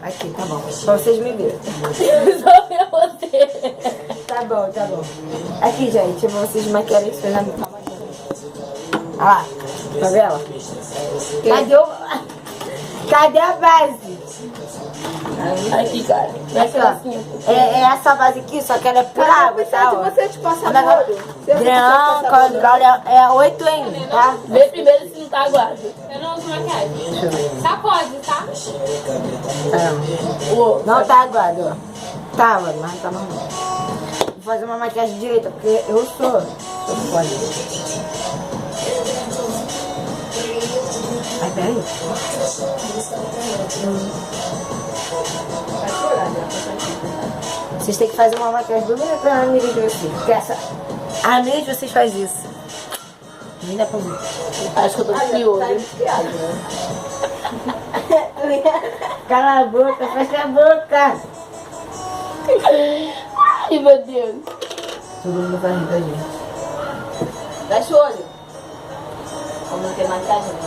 Aqui, tá bom. Pra vocês me verem. Só pra você. Tá bom, tá bom. Aqui, gente, vocês maquiarem isso na minha. Olha lá. Tá vendo? Cadê o... Cadê a base? Aqui, cara. Aqui, ó. É essa base aqui, só que ela é por água, tá? Se você te passar no olho, Branco, é 8 ainda, tá? Vê primeiro se não tá aguado. Eu não uso maquiagem. Sacode, tá? Não tá aguado, ó. Tava, mas não tá mais não. Vou fazer uma maquiagem direita, porque eu sou foda. Ai, peraí. Vocês têm que fazer uma maquiagem bonita pra amiga de vocês. Porque a amiga de vocês faz isso. Nem dá pra ver. Acho que eu tô com piolho. Cala a boca, fecha a boca. Ai, meu Deus. Todo mundo vai rir da gente. fecha o olho. Como não tem maquiagem, né?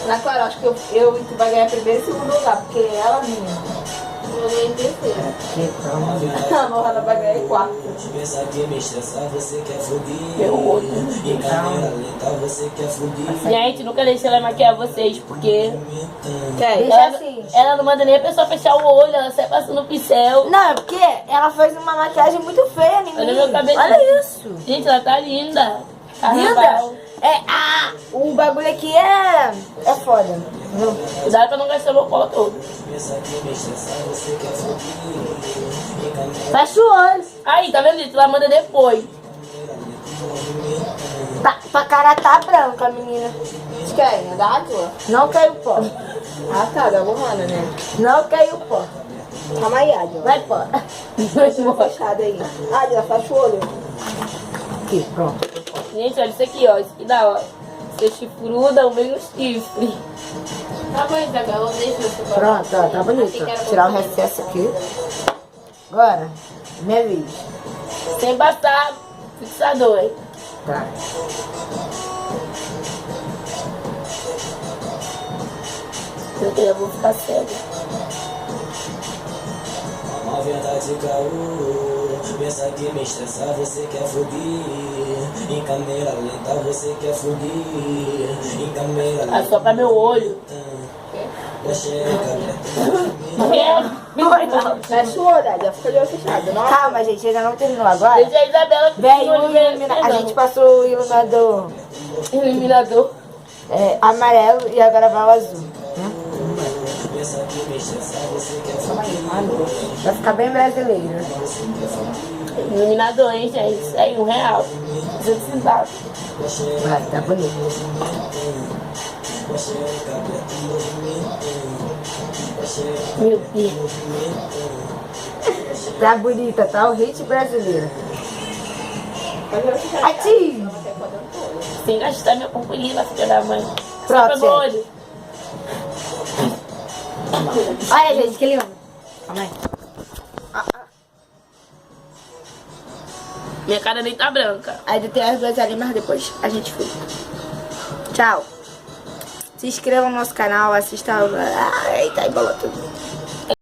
Na Clara, acho que eu e tu vai ganhar primeiro e segundo lugar, porque ela é minha. Eu ganhei em terceiro. A Morrana vai ganhar em quarto. Gente, nunca deixei ela maquiar vocês, porque Deixa assim. ela não manda nem a pessoa fechar o olho, ela sai passando o pincel. Não, é porque ela fez uma maquiagem muito feia em mim. Olha meu cabelo. Olha isso. Gente, ela tá linda. Linda? Carnaval. O bagulho aqui é foda. Cuidado pra não gastar meu pó todo. Fecha o olho. Aí, tá vendo, gente? Ela manda depois. Tua cara tá branca, menina. Vocês querem? É da Átila? Não caiu pó. Ah tá, da Morrana, né? Não caiu pó. Calma aí, Ádila. Vai pó. Uma fechada aí. Ádila, fecha o olho. Aqui, pronto. Gente, olha isso aqui, ó. Isso aqui dá, ó. Ser chifruda, eu venho no chifre. Tá bom, Isabel, eu deixo você pra Pronto, ó, tá bonito. Tirar o recesso aqui. Agora, minha vez. Sem passar fixador, hein? Tá. Eu vou ficar cego. Uma verdade caô. Pensa que me estressar, você quer fugir. Em câmera lenta, você quer fugir. Em câmera lenta. É só pra meu olho. Fecha o olho, Ádila. Fica de olho fechado. Não. Calma, gente, ainda não terminou agora. Desde a Isabela que Vem o iluminador. A gente passou o iluminador iluminador. amarelo e agora vai o azul. Vai ficar bem brasileiro. Iluminador, hein, gente? Isso aí, R$1. 200 centavos. Vai, tá bonito. Meu Deus. Tá bonita, tá? O hit brasileiro. Ative! Sem gastar minha purpurina, filha da mãe. Só Pronto, pra meu gente. olho. Olha, gente, que lindo. Calma aí. Minha cara nem tá branca. Ainda tem as duas ali, mas depois a gente fica. Tchau. Se inscreva no nosso canal, assista. Eita, embolou tudo.